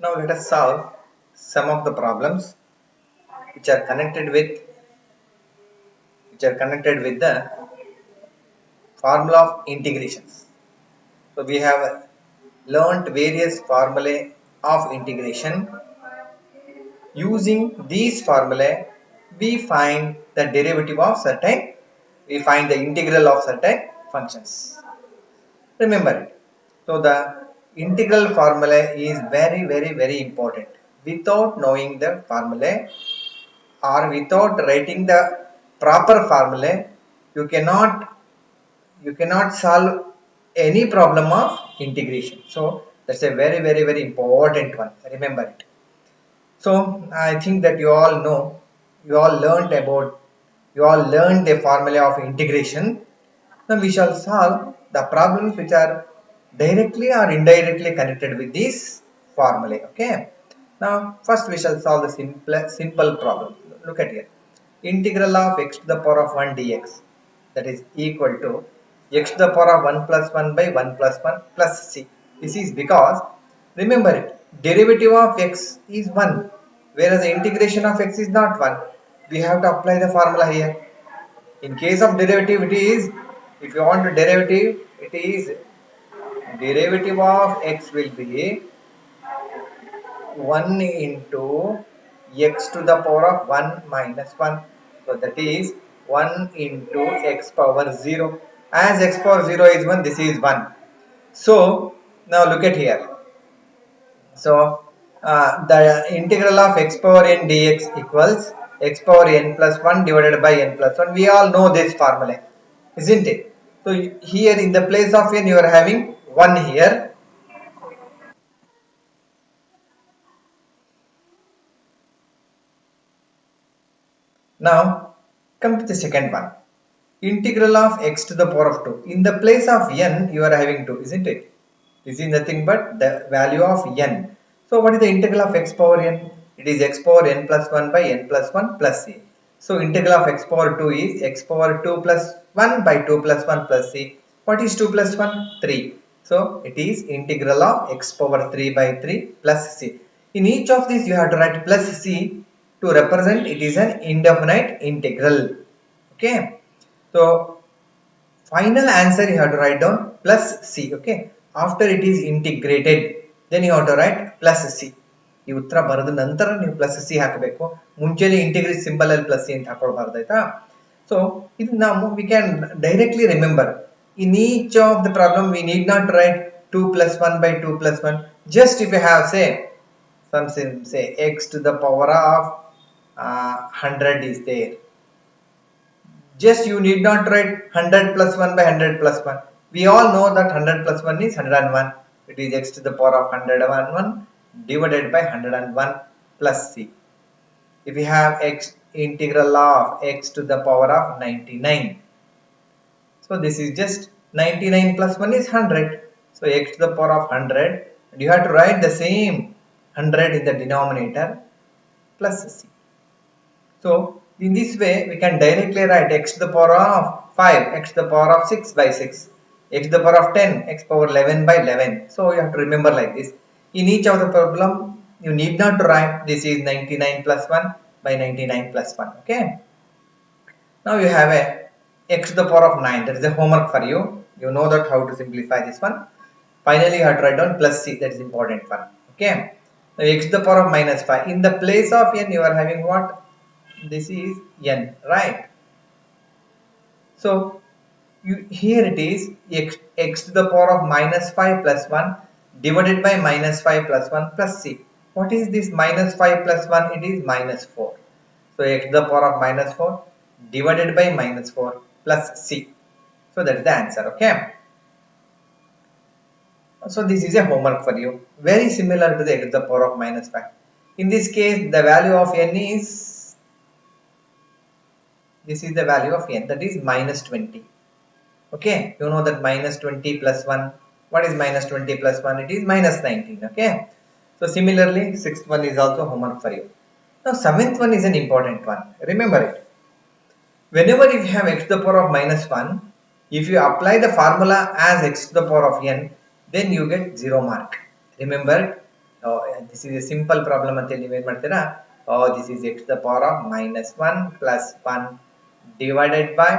Now let us solve some of the problems which are connected with the formula of integrations. So we have learnt various formulae of integration. Using these formulae, we find the derivative of we find the integral of certain functions. Remember it. So the integral formula is very important. Without knowing the formula or without writing the proper formula, you cannot solve any problem of integration. So that's a very important one. Remember it. So I think that you all know, you all learned the formula of integration. Now we shall solve the problems which are directly or indirectly connected with this formula. Okay. Now first we shall solve the simple problem. Look at here. Integral of x to the power of 1 dx, that is equal to x to the power of 1 plus 1 by 1 plus 1 plus c. This is because, remember it, derivative of x is 1, whereas the integration of x is not 1. We have to apply the formula here. In case of derivative, it is, if you want a derivative, it is derivative of x will be 1 into x to the power of 1 minus 1. So that is 1 into x power 0. As x power 0 is 1, this is 1. So now look at here. So the integral of x power n dx equals x power n plus 1 divided by n plus 1. We all know this formula, isn't it? So here in the place of n you are having 1 here. Now come to the second one. Integral of x to the power of 2. In the place of n you are having 2, isn't it? This is nothing but the value of n. So what is the integral of x power n? It is x power n plus 1 by n plus 1 plus c. So integral of x power 2 is x power 2 plus 1 by 2 plus 1 plus c. What is 2 plus 1? 3. So it is integral of x power 3 by 3 plus c. In each of these you have to write plus c to represent it is an indefinite integral. Okay. So final answer you have to write down plus c. Okay. After it is integrated, then you have to write plus c. ಈ ಉತ್ತರ ಬರೆದ ನಂತರ ನೀವು plus C ಹಾಕಬೇಕು. ಮುಂಚೆನೇ integrate symbol ಅಲ್ಲಿ plus C ಅಂತ ಹಾಕೊಳ್ಬಾರ್ದು ಆಯ್ತಾ. ಸೊ ಇದು ನಾವು we can directly remember. In each of the problem we need not write 2 plus 1 by 2 plus 1. Just if you have say x to the power of 100 is there. Just you need not write 100 plus 1 by 100 plus 1. We all know that 100 plus 1 is 101. It is x to the power of 101 divided by 101 plus c. If we have x integral of x to the power of 99. So this is just 99 plus 1 is 100. So x to the power of 100. And you have to write the same 100 in the denominator plus c. So in this way we can directly write x to the power of 5, x to the power of 6 by 6, x to the power of 10, x power 11 by 11. So you have to remember like this. In each of the problem you need not to write this is 99 plus 1 by 99 plus 1. Okay. Now you have a x to the power of 9. That is a homework for you. You know that how to simplify this one. Finally you have to write down plus c. That is important one. Okay. Now x to the power of minus 5. In the place of n you are having what? This is n, right? So here it is x to the power of minus 5 plus 1 divided by minus 5 plus 1 plus c. What is this minus 5 plus 1? It is minus 4. So x to the power of minus 4 divided by minus 4 plus c. So that is the answer. Okay. So this is a homework for you. Very similar to the x to the power of minus 5. In this case the value of n is, this is the value of n, that is minus 20. Okay, you know that minus 20 plus 1, what is minus 20 plus 1? It is minus 19. Okay, so similarly sixth one is also homework for you. Now seventh one is an important one. Remember it, whenever you have x to the power of minus 1, if you apply the formula as x to the power of n, then you get 0 mark. Remember, this is a simple problem ಅಂತ ನೀವು ಏನು ಮಾಡ್ತೀರಾ, this is x to the power of minus 1 plus 1 divided by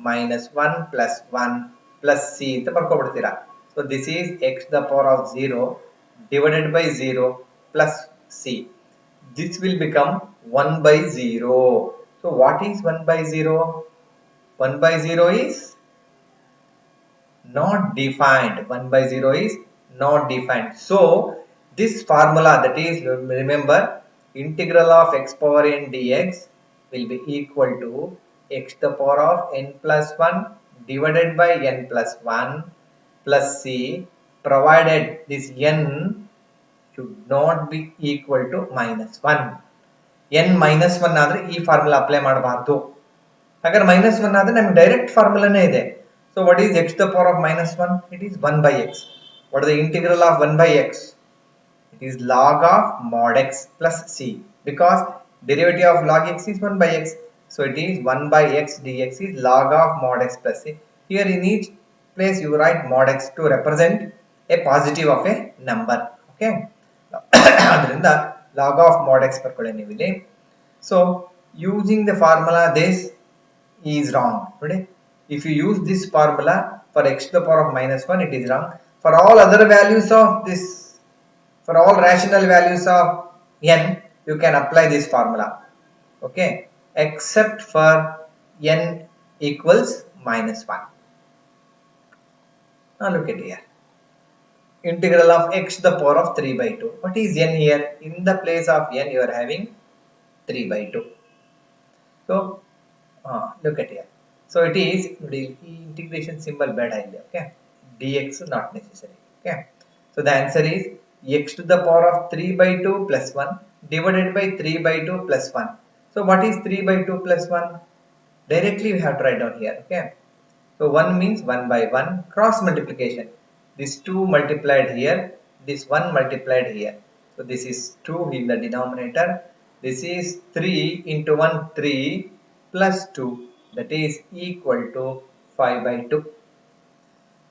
minus 1 plus 1 plus c ಅಂತ ಬರ್ಕೊಬಿಡ್ತೀರಾ. So this is x to the power of 0 divided by 0 plus c. This will become 1 by 0. So what is 1 by 0? 1 by 0 is not defined. 1 by 0 is not defined. So this formula, that is, remember, integral of x power n dx will be equal to x to the power of n plus 1 divided by n plus 1 plus c, provided this n should not be equal to minus 1. n minus 1 ಆದರೆ ಈ formula apply ಮಾಡಬಾರದು. ಹಾಗಾದ್ರೆ minus 1 ಆದರೆ ನಮಗೆ direct ಫಾರ್ಮುಲಾನೇ ಇದೆ. So what is x to the power of minus 1? It is 1 by x. What is the integral of 1 by x? It is log of mod x plus c, because derivative of log x is 1 by x. So it is 1 by x dx is log of mod x plus c. Here in each place you write mod x to represent a positive of a number. Okay. ಅದರಿಂದ log of mod x ಬರ್ಕೊಳ್ಳಿ ನೀವು ಇಲ್ಲಿ. So using the formula, this is wrong. Right? If you use this formula for x to the power of minus 1, it is wrong. For all other values of this, for all rational values of n, you can apply this formula. Okay, except for n equals minus 1. Now look at here. Integral of x to the power of 3 by 2. What is n here? In the place of n, you are having 3 by 2. So look at here. So it is integration symbol bad idea. Okay, dx not necessary. Okay, so the answer is x to the power of 3 by 2 plus 1 divided by 3 by 2 plus 1. So what is 3 by 2 plus 1? Directly we have to write down here. Okay, so 1 means 1 by 1, cross multiplication. This 2 multiplied here, this 1 multiplied here. So this is 2 in the denominator. This is 3 into 1, 3 plus 2, that is equal to 5 by 2.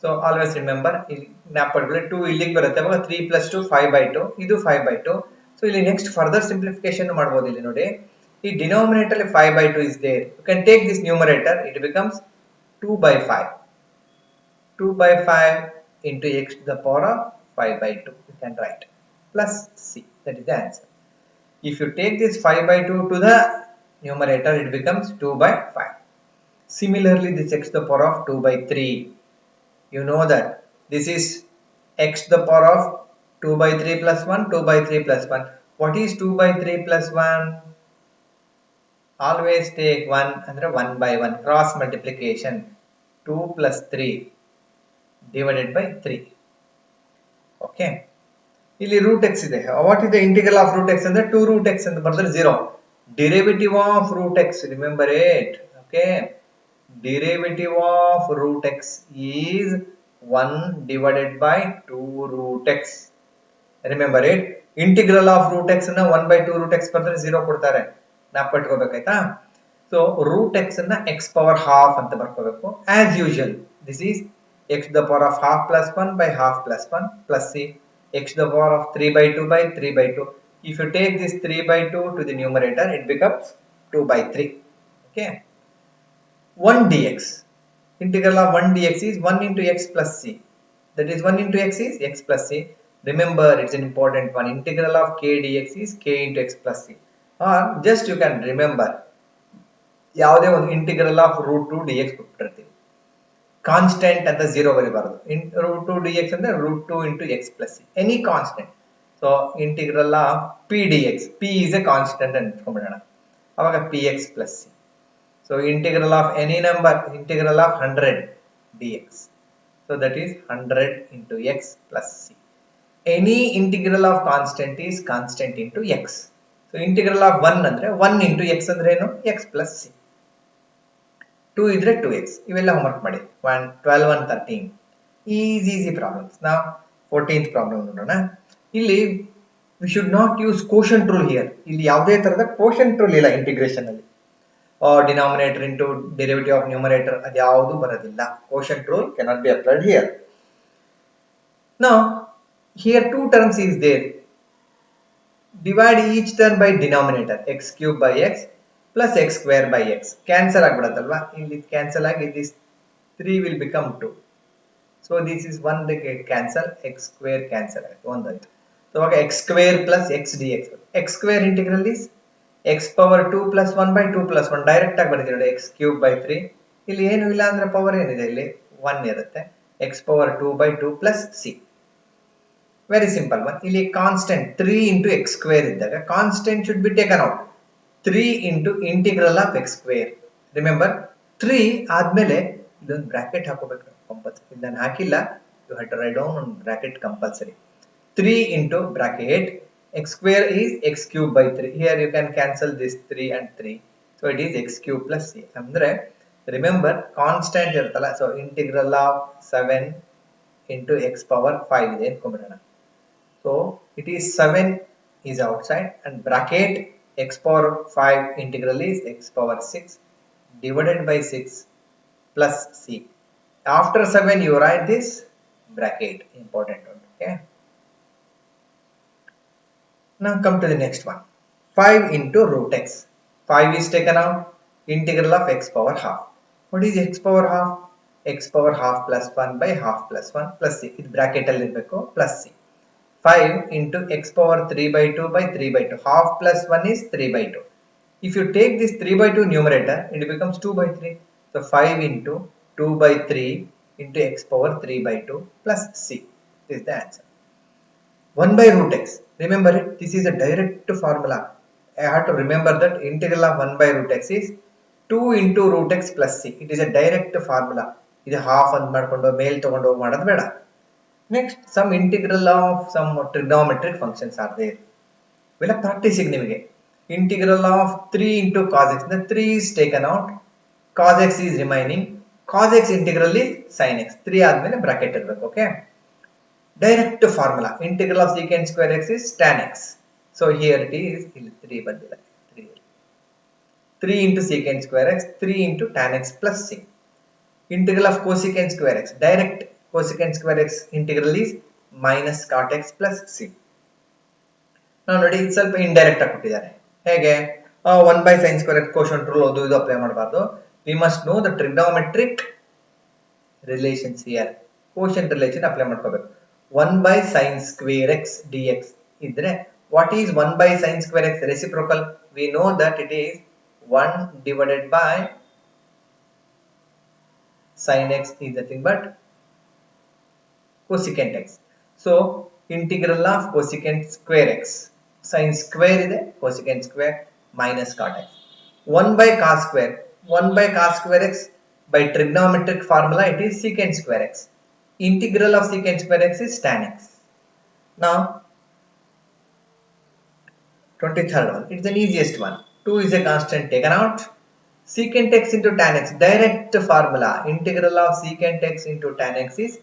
So always remember, 2 ಇಲ್ಲಿಗೆ ಬರುತ್ತೆ, ಅವಾಗ 3 plus 2 5 by 2, ಇದು 5 by 2. So ಇಲ್ಲಿ next further simplification ಮಾಡಬಹುದು. ಇಲ್ಲಿ ನೋಡಿ, ಈ denominator 5 by 2 is there. You can take this numerator, it becomes 2 by 5. 2 by 5 into x to the power of 5 by 2, you can write, plus c, that is the answer. If you take this 5 by 2 to the numerator, it becomes 2 by 5. Similarly, this x to the power of 2 by 3, you know that this is x to the power of 2 by 3 plus 1, 2 by 3 plus 1. What is 2 by 3 plus 1? Always take 1 and 1 by 1, cross multiplication. 2 plus 3 divided by 3. Okay, ಇಲ್ಲಿ root x ಇದೆ. What is the integral of root x? ಅಂದ್ರೆ 2 root x ಅಂತ ಬರೆದ್ರೆ 0. Derivative of root x, remember it. Okay, derivative of root x is 1 divided by 2 root x. Remember it. Integral of root x ಅನ್ನ 1 by 2 root x ಬರೆದ್ರೆ 0 ಕೊಡ್ತಾರೆ. ನಾಪಟ್ಕೋಬೇಕಾಯ್ತಾ? So root x ಅನ್ನ x power half ಅಂತ ಬರ್ಕೋಬೇಕು. As usual, this is x to the power of half plus 1 by half plus 1 plus c, x to the power of 3 by 2 by 3 by 2. If you take this 3 by 2 to the numerator, it becomes 2 by 3. Okay, 1 dx, integral of 1 dx is 1 into x plus c, that is 1 into x is x plus c. Remember, it's an important one. Integral of k dx is k into x plus c. Or just you can remember, ಯಾವುದೇ ಒಂದು integral of root 2 dx ಕೊಟ್ಟಿರ್ತೀವಿ, constant ಅಂತ 0 ಬರೀಬಾರದು. root 2 dx ಅಂದ್ರೆ root 2 into x plus c, any constant. So integral of p dx, p is a constant ಅಂತ ಇಟ್ಕೊಂಡ್ಬಿಡೋಣ, ಅವಾಗ px plus c. So integral of any number, integral of 100 dx, so that is 100 into x plus c. Any integral of constant is constant into x. So integral of 1 ಅಂದ್ರೆ 1 into x ಅಂದ್ರೆ ಏನು, x plus c. 2 ಇದ್ರೆ 2x. ಇವೆಲ್ಲ homework ಮಾಡಿ. 1 12 1 13 easy problems. Now 14th problem ನೋಡೋಣ. ಇಲ್ಲಿ we should not use quotient rule here. ಇಲ್ಲಿ ಯಾವುದೇ ತರದ quotient rule ಇಲ್ಲ ಇಂಟಿಗ್ರೇಷನ್ ಅಲ್ಲಿ. Denominator into derivative of numerator, ಅದು ಯಾವುದು ಬರೋದಿಲ್ಲ. Quotient rule cannot be applied here. Now here two terms is there. divide each term by denominator x cube by x plus x square by x. Cancel ಆಗ್ಬಿಡುತ್ತಲ್ವಾ, ಇಲ್ಲಿ cancel ಆಗಿ this 3 will become 2. So this is 1 cancel, x square cancel ಆಯ್ತು, ಒಂದಾಯ್ತು. So ಆಗ x square plus x dx. x square integral is x power 2 plus 1 by 2 plus 1. Direct ಆಗಿ ಬರ್ತೀವಿ ನೋಡಿ, x cube by 3. ಇಲ್ಲಿ ಏನು ಇಲ್ಲ ಅಂದ್ರೆ ಪವರ್ ಏನಿದೆ, ಇಲ್ಲಿ 1 ಇರುತ್ತೆ. x power 2 by 2 plus c. Very simple one. ಇಲ್ಲಿ constant 3 into x square ಇದ್ದಾಗ constant should be taken out. 3 into integral of x square. Remember 3 ಆದ್ಮೇಲೆ ಇದೊಂದು ಬ್ರಾಕೆಟ್ ಹಾಕೋಬೇಕು ಕಂಪಲ್ಸರಿ. ನಾನು ಹಾಕಿಲ್ಲ, you have to write down on bracket compulsory. 3 into bracket x square is x cube by 3. Here you can cancel this 3 and 3. So it is x cube plus c. ಅಂದ್ರೆ remember constant ಇರುತ್ತಲ್ಲ, so integral of 7 into x power 5 ಇದೆ ಅನ್ಕೊಂಡ್ಬಿಡೋಣ. So it is 7 is outside and bracket x power 5 integral is x power 6 divided by 6 plus c. After 7 you write this bracket, important one. Okay. Now come to the next one. 5 into root x. 5 is taken out. Integral of x power half. What is x power half? X power half plus 1 by half plus 1 plus c. This bracket alli irbeku plus c. 5 into x power 3 by 2 by 3 by 2. Half plus 1 is 3 by 2. If you take this 3 by 2 numerator, it becomes 2 by 3. So 5 into 2 by 3 into x power 3 by 2 plus c. This is the answer. 1 by root x. Remember it, this is a direct formula. I have to remember that integral of 1 by root x is 2 into root x plus c. It is a direct formula. This half and madkondo mail togondo madadu beda. Next, some integral of some trigonometric functions are there. We'll practice niಮಗೆ. Integral of 3 into cos x. The 3 is taken out. Cos x is remaining. Cos x integral is sin x. 3 ಆದ್ಮೇಲೆ bracket ಇರಬೇಕು. Okay. Direct formula. Integral of secant square x is tan x. So here it is. 3 ಬಂದಿಲ್ಲ. 3 into secant square x. 3 into tan x plus c. Integral of cosecant square x. Direct cosecant square x integral is minus cot x plus c. Now ನೋಡಿ, ಇದು ಸ್ವಲ್ಪ indirect ಆಗಿ ಕೊಟ್ಟಿದ್ದಾರೆ. ಹೇಗೆ 1 by sin square x quotient rule ಅದು ಇದು apply ಮಾಡಬಾರ್ದು. We must know the trigonometric relations here. Quotient relation apply ಮಾಡ್ಕೋಬೇಕು. 1 by sin square x dx ಇದ್ರೆ what is 1 by sin square x? Reciprocal. We know that it is 1 divided by sin x is nothing but cosecant x. So integral of cosecant square x, sin square is cosecant square minus cot x. 1 by cos square, 1 by cos square x by trigonometric formula it is secant square x. Integral of secant square x is tan x. Now 23rd one, it's the easiest one. 2 is a constant taken out. Secant x into tan x, direct formula. Integral of secant x into tan x is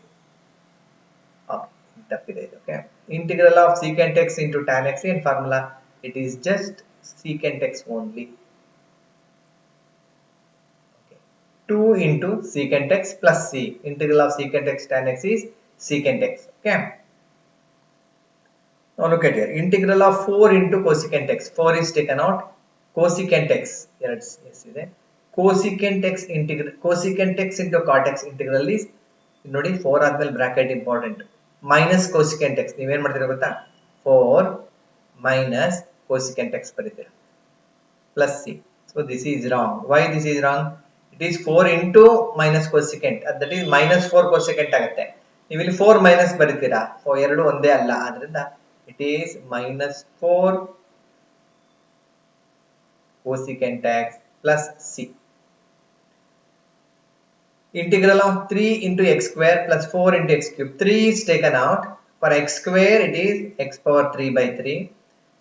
okay. Integral of secant x into tan x in formula, it is just secant x only. Okay. 2 into secant x plus c. Integral of secant x tan x is secant x. Okay. Now look at here. Integral of 4 into cosecant x. 4 is taken out. Cosecant x. Here it's yes ಇದೆ. Cosecant x integral. Cosecant x into cot x integral is ನೋಡಿ 4 ಆದ್ಮೇಲೆ bracket important. Minus cosecant x. ನೀವೇನ್ ಮಾಡ್ತೀರಾ ಗೊತ್ತಾ? 4 minus cosecant x ಬರೀತೀರಾ. Plus c. So this is wrong. Why this is wrong? It is 4 into minus cosecant. That is minus 4 cosecant ಆಗುತ್ತೆ. ನೀವು ಇಲ್ಲಿ 4 minus ಬರೀತೀರಾ. ಎರಡು ಒಂದೇ ಅಲ್ಲ. ಆದ್ರಿಂದ it is minus 4 cosecant x plus c. Integral of 3 into x square plus 4 into x cube. 3 is taken out. For x square it is x power 3 by 3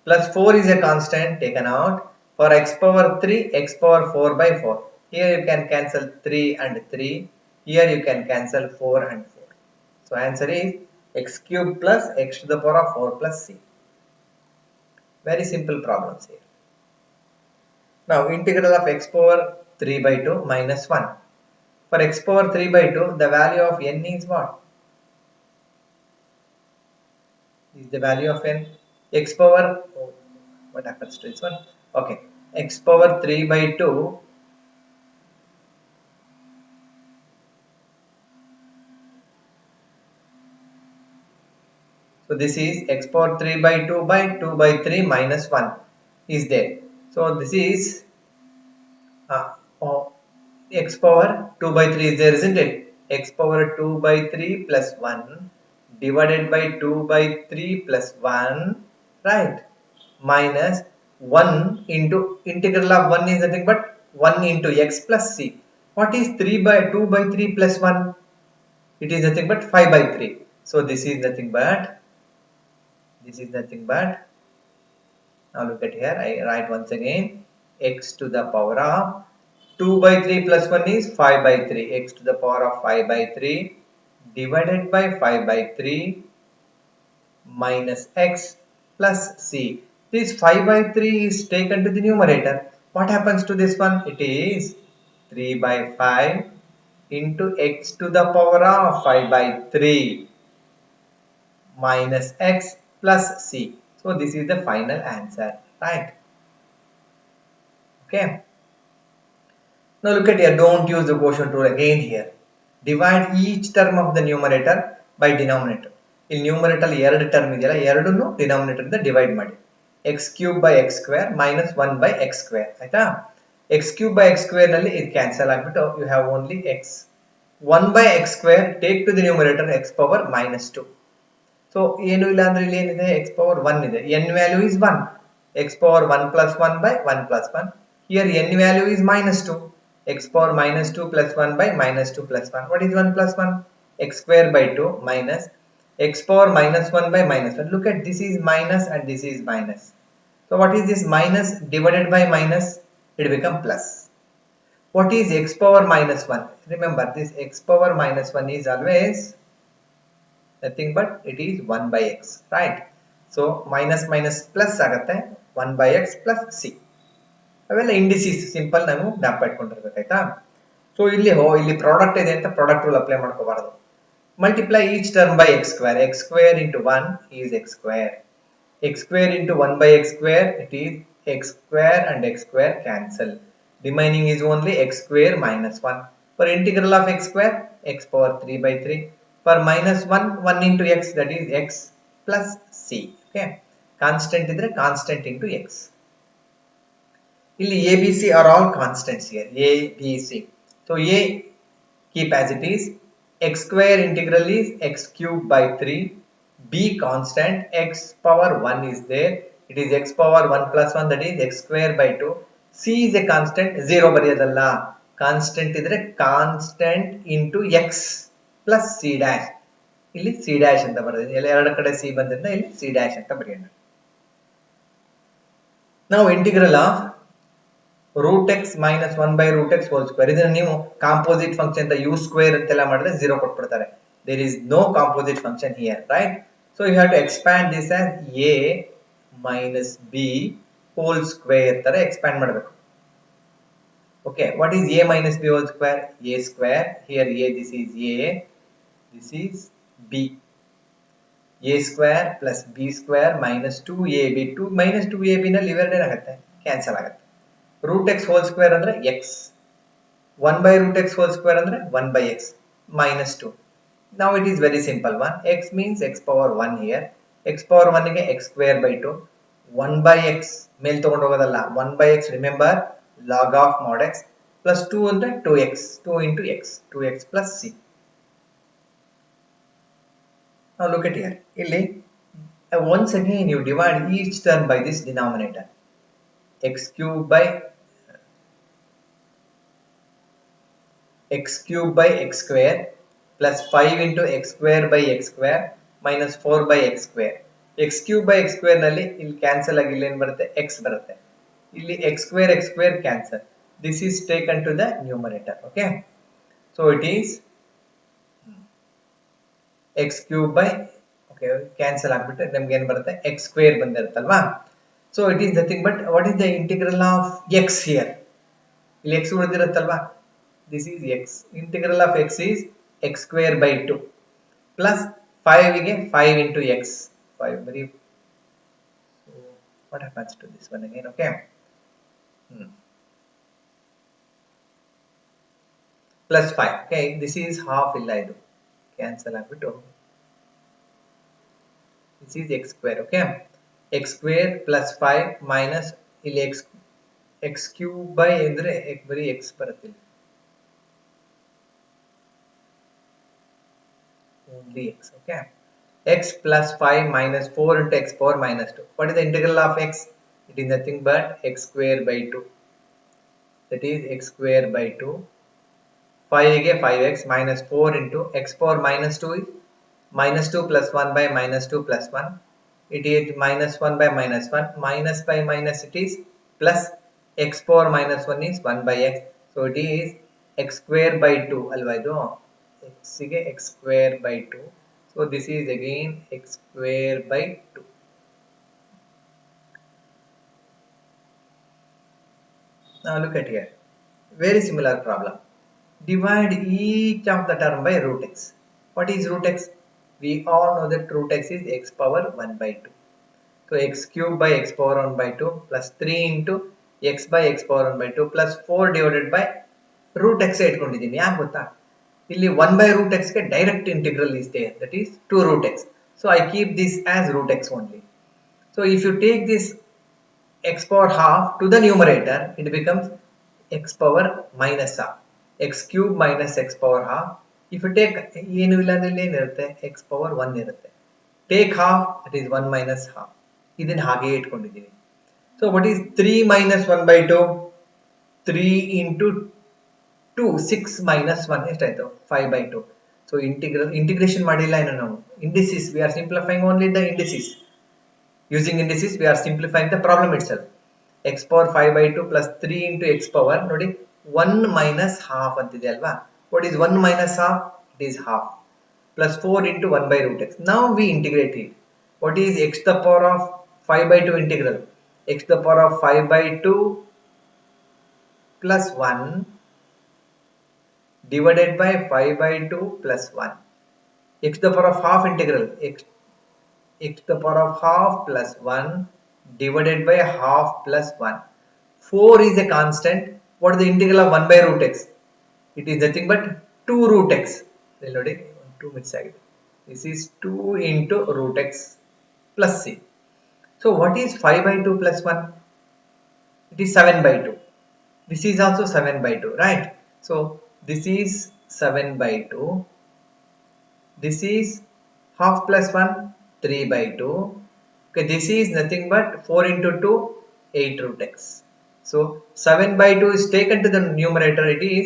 plus 4 is a constant taken out. For x power 3, x power 4 by 4. Here you can cancel 3 and 3. Here you can cancel 4 and 4. So answer is x cube plus x to the power of 4 plus c. Very simple problems here. Now integral of x power 3 by 2 minus 1. For x power 3 by 2, the value of n is what? Is the value of n x power What happens to this one? Okay, x power 3 by 2. So this is x power 3 by 2 by 2 by 3 minus 1 is there. So this is oh, x power 2 by 3 is there, isn't it? X power 2 by 3 plus 1 divided by 2 by 3 plus 1, right? Minus 1 into integral of 1 is nothing but 1 into x plus c. What is 3 by 2 by 3 plus 1? It is nothing but 5 by 3. So this is nothing but now look at here, I write once again x to the power of 2 by 3 plus 1 is 5 by 3, x to the power of 5 by 3 divided by 5 by 3 minus x plus c. This 5 by 3 is taken to the numerator. What happens to this one? It is 3 by 5 into x to the power of 5 by 3 minus x plus c. So this is the final answer, right? Okay. Now look at here, don't use the quotient rule again here. Divide each term of the numerator by denominator. In numerator ಎರಡು term ಇದೆಯಲ್ಲ ಎರಡನ್ನು denominator ಇಂದ divide ಮಾಡಿ. x cube by x square minus 1 by x square ಆಯ್ತಾ. x cube by x square ನಲ್ಲಿ ಇದು cancel ಆಗಿಬಿಟ್ಟು you have only x. 1 by x square take to the numerator x power minus 2. So ಏನು ಇಲ್ಲ ಅಂದ್ರೆ ಇಲ್ಲಿ ಏನಿದೆ x power 1 ಇದೆ. n value is 1. x power 1 plus 1 by 1 plus 1. Here n value is minus 2. X power minus 2 plus 1 by minus 2 plus 1. What is 1 plus 1? X square by 2 minus x power minus 1 by minus 1. Look at this is minus and this is minus. So what is this minus divided by minus? It become plus. What is x power minus 1? Remember this x power minus 1 is always nothing but it is 1 by x, right? So minus minus plus ಆಗುತ್ತೆ 1 by x plus c. ಅವೆಲ್ಲ ಇಂಡಿಸಿಸ್ simple ನಾವು ಜ್ಞಾಪಕ ಇಟ್ಕೊಂಡಿರ್ಬೇಕಾಯ್ತಾ. So ಇಲ್ಲಿ product ಇದೆ ಅಂತ product rule apply ಮಾಡ್ಕೋಬಾರದು. Multiply each term by x square. X square into 1 is x square. X square into 1 by x square it is x square and x square cancel. Remaining is only x square minus 1. For integral of x square x power 3 by 3. For minus 1 1 into x that is x plus c. Okay, constant idre constant into x. ಇಲ್ಲಿ a b c are all constants here. a b c. So a keep as it is. X square integral is x cube by 3. b constant x power 1 is there. It is x power 1 plus 1 that is x square by 2. c is a constant. 0 ಬರೆಯೋದಲ್ಲ. Constant ಇದ್ರೆ constant into x plus c dash. ಇಲ್ಲಿ c dash ಅಂತ ಬರೆದಿದೆ. ಎಲ್ಲ ಎರಡು ಕಡೆ c ಬಂದಿದ್ದ ಇಲ್ಲಿ c dash ಅಂತ ಬರೆಯೋಣ. Now integral of root x minus 1 by root x whole square. ಇದನ್ನ ನೀವು ಕಾಂಪೋಸಿಟ್ ಫಂಕ್ಷನ್ ಅಂತ u square ಅಂತೆಲ್ಲ ಮಾಡಿದ್ರೆ 0 ಕೊಟ್ಬಿಡ್ತಾರೆ. There is no composite function here, right? So you have to expand this as a minus b whole square ತರ expand ಮಾಡಬೇಕು. Okay, what is a minus b whole square? A square. Here a, this is a, this is b. A square plus b square minus 2ab. 2 minus 2ab ನಲ್ಲಿ ಇವೆರಡು ಏನಾಗುತ್ತೆ cancel ಆಗುತ್ತೆ. root x whole square ಅಂದ್ರೆ x. 1 by root x whole square ಅಂದ್ರೆ 1 by x minus 2. Now it is very simple one. X means x power 1 here. X power 1 ಗೆ x square by 2. 1 by x ಮೇಲ್ ತಗೊಂಡು ಹೋಗೋದಲ್ಲ. 1 by x remember log of mod x plus 2 ಅಂದ್ರೆ 2x. 2 into x. 2x plus c. Now look at here. ಇಲ್ಲಿ once again you divide each term by this denominator. X cube by x square plus 5 into x square by x square minus 4 by x square. X cube by x square ನಲ್ಲಿ ಇಲ್ಲಿ cancel ಆಗಿ ಇಲ್ಲಿ ಏನು ಬರುತ್ತೆ x ಬರುತ್ತೆ. ಇಲ್ಲಿ x square cancel. This is taken to the numerator. Okay, so it is x cube by okay cancel ಆಗಿಬಿಟ್ಟು ನಮಗೆ ಏನು ಬರುತ್ತೆ x square ಬಂದಿರುತ್ತಲ್ವಾ. So it is nothing but what is the integral of x here? ಇಲ್ಲಿ x ಉಳಿದಿರುತ್ತಲ್ವಾ. This is x. Integral of x is x square by 2 plus 5 ಗೆ 5 into x. 5 very What happens to this one again? Okay. Plus 5. Okay, this is half illa idu. Cancel agbiಟ್ಟು. This is x square. Okay. X square plus 5 minus ಇಲ್ಲಿ x cube by ಅಂದ್ರೆ ಬರೀ x ಬರುತ್ತೆ. Only x. Okay. X plus 5 minus 4 into x power minus 2. What is the integral of x? It is nothing but x square by 2. That is x square by 2. 5 again 5x minus 4 into x power minus 2 is minus 2 plus 1 by minus 2 plus 1. It is minus 1 by minus 1. Minus by minus it is plus x power minus 1 is 1 by x. So it is x square by 2. Alva idu x ಗೆ x square by 2. So this is again x square by 2. Now look at here. Very similar problem. Divide each of the term by root x. What is root x? We all know that root x is x power 1 by 2. So x cube by x power 1 by 2 plus 3 into x by x power 1 by 2 plus 4 divided by root x ಇಟ್ಕೊಂಡಿದ್ದೀನಿ ಯಾಕೆ ಗೊತ್ತಾ ಇಲ್ಲಿ 1 by root x ಗೆ direct integral is there, that is 2 root x. So I keep this as root x only. So if you take this x power half to the numerator, it becomes x power minus half. X cube minus x power half. If you take ಏನು ಇಲ್ಲ ಅಂದ್ರೆ ಏನಿರುತ್ತೆ x power 1 ಇರುತ್ತೆ. Take half, that is 1 minus half. ಇದನ್ನ ಹಾಗೆ ಇಟ್ಕೊಂಡಿದ್ದೀವಿ. So what is 3 minus 1 by 2? 3 into 2, 6 minus 1 ಎಷ್ಟಾಯ್ತು 5 by 2. So integration ಮಾಡಿಲ್ಲ ಏನು ನಾವು. Indices, we are simplifying only the indices. Using indices, we are simplifying the problem itself. X power 5 by 2 plus 3 into x power ನೋಡಿ 1 minus half ಅಂತಿದೆ ಅಲ್ವಾ. What is 1 minus half? It is half. Plus 4 into 1 by root x. Now we integrate it. What is x to the power of 5 by 2 integral? X to the power of 5 by 2 plus 1 divided by 5 by 2 plus 1. X to the power of half integral. X to the power of half plus 1 divided by half plus 1. 4 is a constant. What is the integral of 1 by root x? It is nothing but 2 root x. 2 minutes ಆಗಿದೆ. This is 2 into root x plus c. So what is 5 by 2 plus 1? It is 7 by 2. This is also 7 by 2, right? So this is 7 by 2. This is half plus 1, 3 by 2. Okay, this is nothing but 4 into 2, 8 root x. So 7 by 2 is taken to the numerator, it is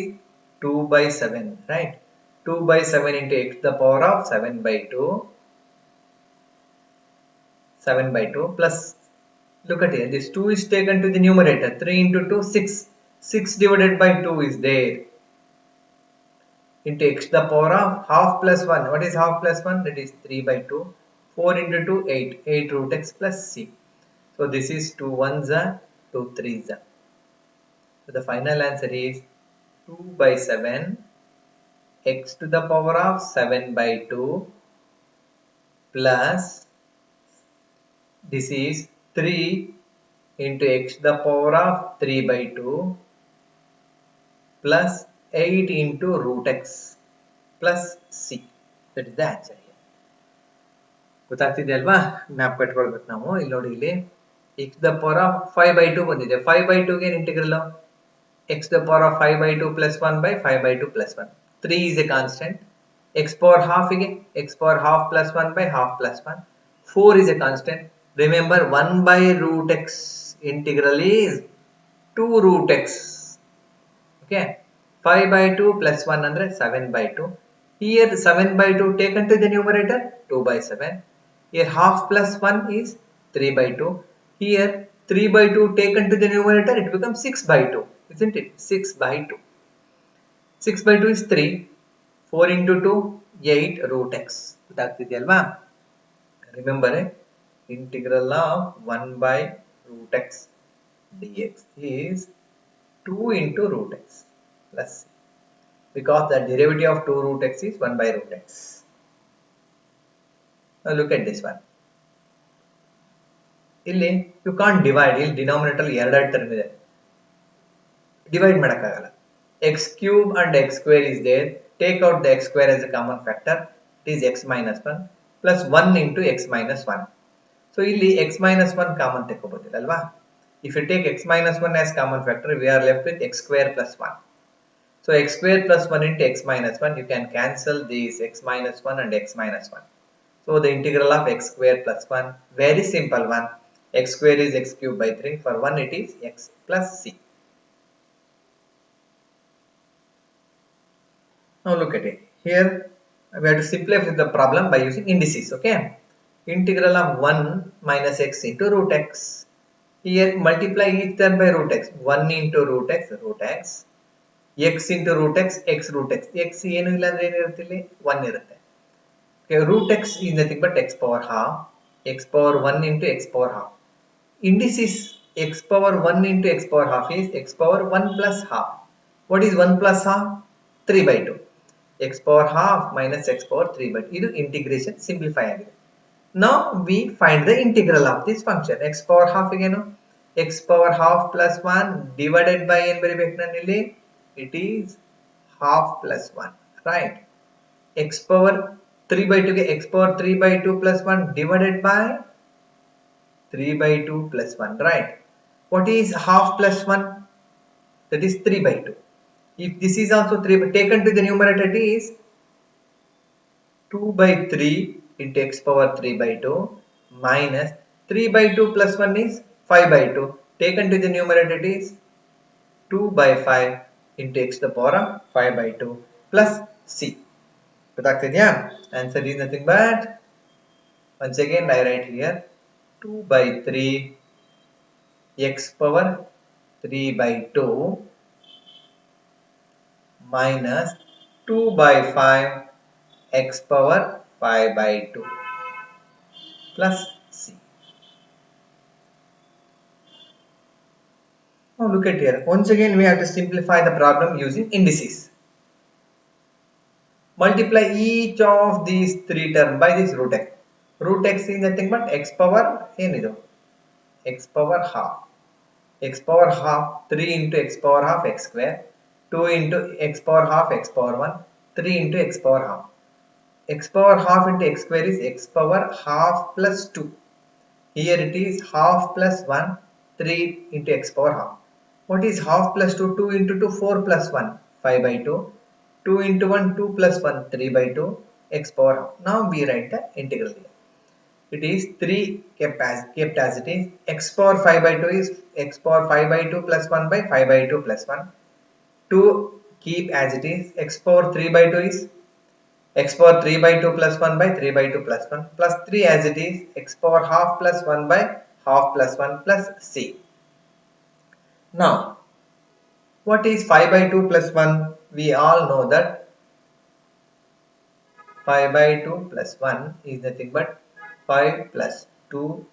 2 by 7, right? 2 by 7 into x to the power of 7 by 2. 7 by 2 plus, look at here, this 2 is taken to the numerator, 3 into 2, 6. 6 divided by 2 is there. Into x to the power of half plus 1. What is half plus 1? That is 3 by 2. 4 into 2, 8. 8 root x plus c. So this is 2 1s are 2 3s are. So the final answer is 2 by 7 x to the power of 7 by 2 plus this is 3 into x to the power of 3 by 2 plus 8 into root x plus c. That is the answer here. ಗೊತ್ತಾಗ್ತಿದೆ ಅಲ್ವಾ? Map ಕಟ್ಕೊಳ್ಬೇಕು ನಾವು. ಇಲ್ಲಿ ನೋಡಿ, ಇಲ್ಲಿ x to the power of 5 by 2 ಬಂದಿದೆ. 5 by 2 ಗೆ integral x to the power of 5 by 2 plus 1 by 5 by 2 plus 1. 3 is a constant. X power half ಗೆ x power half plus 1 by half plus 1. 4 is a constant. Remember 1 by root x integral is 2 root x. Okay. 5 by 2 plus 1 andre 7 by 2. Here 7 by 2 taken to the numerator, 2 by 7. Here half plus 1 is 3 by 2. Here 3 by 2 taken to the numerator, it becomes 6 by 2. Isn't it? 6 by 2. 6 by 2 is 3. 4 into 2, 8 root x. Remember, integral of 1 by root x dx is 2 into root x plus c. Because the derivative of 2 root x is 1 by root x. Now look at this one. ಇಲ್ಲಿ you can't divide. ಇಲ್ಲಿ denominator ಎರಡು term ಇದೆ, divide ಮಾಡಕ್ಕಾಗಲ್ಲ. X cube and x square is there. Take out the x square as a common factor. It is x minus 1 plus 1 into x minus 1. So ಇಲ್ಲಿ x minus 1 common ತೆಕ್ಕೋಬೋದಿಲ್ಲ ಅಲ್ವಾ? If you take x minus 1 as common factor, we are left with x square plus 1. So x square plus 1 into x minus 1, you can cancel these x minus 1 and x minus 1. So the integral of x square plus 1, very simple one. X square is x cube by 3. For 1 it is x plus c. Now look at it. Here we have to simplify the problem by using indices. Okay. Integral of 1 minus x into root x. Here multiply each term by root x. 1 into root x, x into root x, x root x. X ಏನು ಇಲ್ಲ ಅಂದ್ರೆ ಏನಿರುತ್ತೆ ಇಲ್ಲಿ 1 ಇರುತ್ತೆ. Okay, root x is nothing but x power half. X power 1 into x power half. Indices x power 1 into x power half is x power 1 plus half. What is 1 plus half? 3 by 2. X power half minus x power 3 by 2. ಇದು integration simplify ಆಗಿದೆ. Now we find the integral of this function. X power half again. X power half plus 1 divided by ಏನು ಬರಿಬೇಕು ನಾನು ಇಲ್ಲಿ? It is half plus 1. Right. X power 3 by 2 x power 3 by 2 plus 1 divided by 3 by 2 plus 1. Right. What is half plus 1? That is 3 by 2. If this is also 3, but taken to the numerator, it is 2 by 3 into x power 3 by 2 minus 3 by 2 plus 1 is 5 by 2. Taken to the numerator, it is 2 by 5 into x to the power of 5 by 2 plus c. ಗೊತ್ತಾಗ್ತಿದ್ಯಾ? Answer is nothing but, once again I write here, 2 by 3 x power 3 by 2 minus 2 by 5 x power 5 by 2 plus c. Now look at here. Once again we have to simplify the problem using indices. Multiply each of these three terms by this root x. Root x is nothing but x power ಏನಿದು? X power half. X power half 3 into x power half x square, 2 into x power half x power 1, 3 into x power half. X power half into x square is x power half plus 2. Here it is half plus 1, 3 into x power half. What is half plus 2? 2 into 2, 4 plus 1, 5 by 2. 2 into 1, 2 plus 1, 3 by 2, x power half. Now we write the integral here. It is 3 kept as it is. X power 5 by 2 is x power 5 by 2 plus 1 by 5 by 2 plus 1. 2 keep as it is. X power 3 by 2 is x power 3 by 2 plus 1 by 3 by 2 plus 1 plus 3 as it is. X power half plus 1 by half plus 1 plus c. Now what is 5 by 2 plus 1? We all know that 5 by 2 plus 1 is nothing but 5 plus 2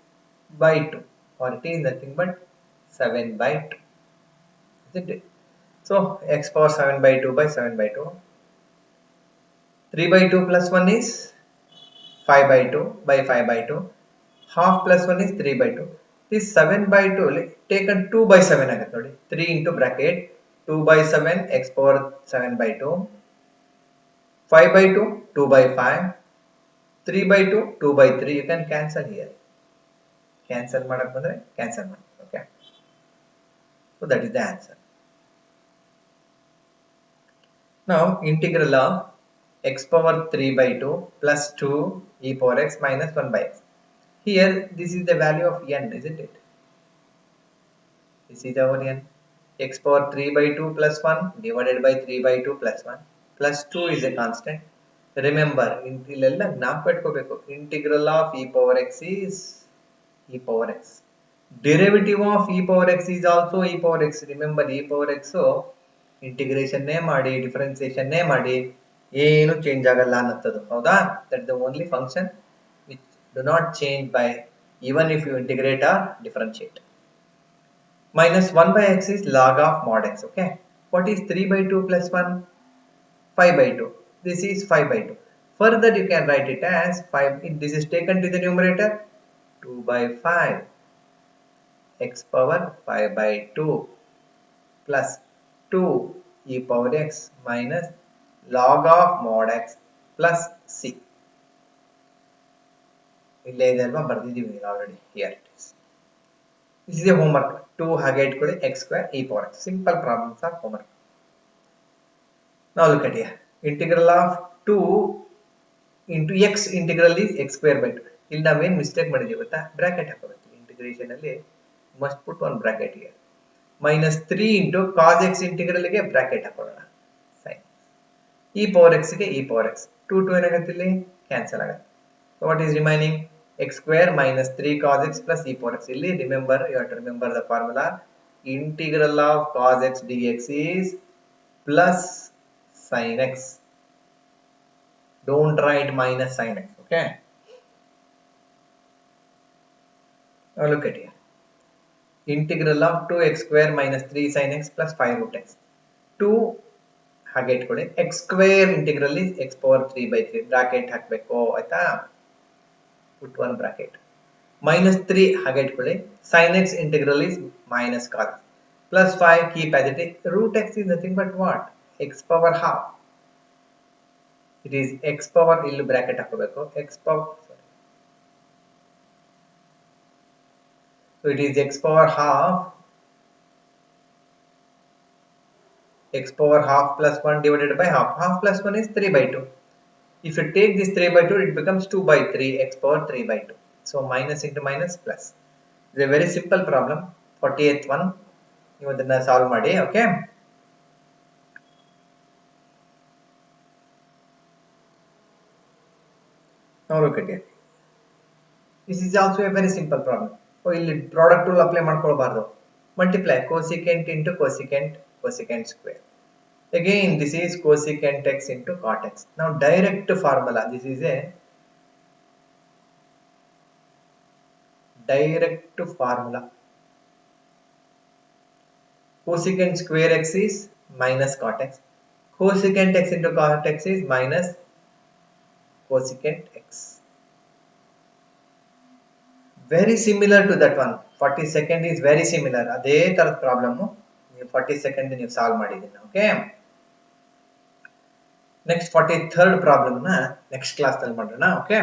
by 2, or it is nothing but 7 by 2, isn't it? So x power 7 by 2 by 7 by 2. 3 by 2 plus 1 is 5 by 2 by 5 by 2. Half plus 1 is 3 by 2. This 7 by 2 taken 2 by 7 ಆಗುತ್ತೆ ನೋಡಿ. 3 into bracket 2 by 7 x power 7 by 2. 5 by 2, 2 by 5, 3 by 2, 2 by 3. You can cancel here. Cancel ಮಾಡಕ್ ಬಂದ್ರೆ cancel ಮಾಡಿ. Okay. So that is the answer. Now integral of x power 3 by 2 plus 2 e power x minus 1 by x. Here this is the value of n, isn't it? This is our n. X power 3 by 2 plus 1 divided by 3 by 2 plus 1 plus 2 is a constant. Remember, ಇಲ್ಲೆಲ್ಲ ಜ್ಞಾಪಕ ಇಟ್ಕೋಬೇಕು. Integral of e power x is e power x. Derivative of e power x is also e power x. Remember, e power x integration ನೇ ಮಾಡಿ differentiation ನೇ ಮಾಡಿ ಏನು change ಆಗಲ್ಲ ಅನ್ನತ್ತದು. ಹೌದಾ? That is the only function which do not change by even if you integrate or differentiate. Minus 1 by x is log of mod x. Okay. What is 3 by 2 plus 1? 5 by 2. This is 5 by 2. Further you can write it as 5. This is taken to the numerator 2 by 5. x power 5 by 2 plus 2 e power x minus log of mod x plus c. ಇಲ್ಲೇ ಇದೆ ಅಲ್ವಾ ಬರ್ದಿದ್ದೀವಿ already here it is. This is a homework. 2 ಹಾಗೆ ಇಟ್ಕೊಳ್ಳಿ x square e power x. Simple problems are homework. Now look at here. Integral of 2 into x integral is x square by 2. ಇಲ್ಲಿ ನಾವೇನು mistake ಮಾಡಿದ್ದೀವಿ ಗೊತ್ತಾ, bracket ಹಾಕೋಬೇಕು integration ಅಲ್ಲಿ. Must put one bracket here. minus 3 into cos x integral ಗೆ bracket ಹಾಕೊಳ್ಳೋಣ. sin e power x ಗೆ e power x 2 2 ಏನಾಗುತ್ತೆ ಇಲ್ಲಿ ಕ್ಯಾನ್ಸಲ್ ಆಗುತ್ತೆ. So what is remaining? X square minus 3 cos x plus e power x. Illi remember, you have to remember the formula. Integral of cos x dx is plus sin x. Don't write minus sin x. Okay. Now look at here. Integral of 2x square minus 3 sin x plus 5 root x. 2 ಹಾಗೆ ಇಟ್ಕೊಳ್ಳಿ. x square integral is x power 3 by 3. Bracket ಹಾಕಬೇಕು ಆಯ್ತಾ. Put one bracket. Minus 3 ಹಾಗೆ ಇಟ್ಕೊಳ್ಳಿ. sin x integral is minus cos plus 5 keep as it is. Root x is nothing but what? X power half. It is x power ಇಲ್ಲಿ bracket ಹಾಕಬೇಕು. X power sorry. So it is x power half. X power half plus 1 divided by half. Half plus 1 is 3 by 2. If you take this 3 by 2, it becomes 2 by 3, x power 3 by 2. So minus into minus plus. It's a very simple problem. 48th one. You will solve ಮಾಡಿ, okay? Now look at it. This is also a very simple problem. So ಇಲ್ಲಿ product rule apply ಮಾಡ್ಕೊಳ್ಬಾರ್ದು. Multiply cosecant into cosecant, cosecant square. Again, this is cosecant x into cot x. Now direct formula. This is a direct formula. Cosecant square x is minus cot x. Cosecant x into cot x is minus cosecant x. Very similar to that one. 42nd is very similar. ಅದೇ ತರದ problem 42nd ನೀವು solve ಮಾಡಿದ್ದೀರಾ. Okay, next 43rd problem ನ next class ನಲ್ಲಿ ಮಾಡೋಣ. Okay.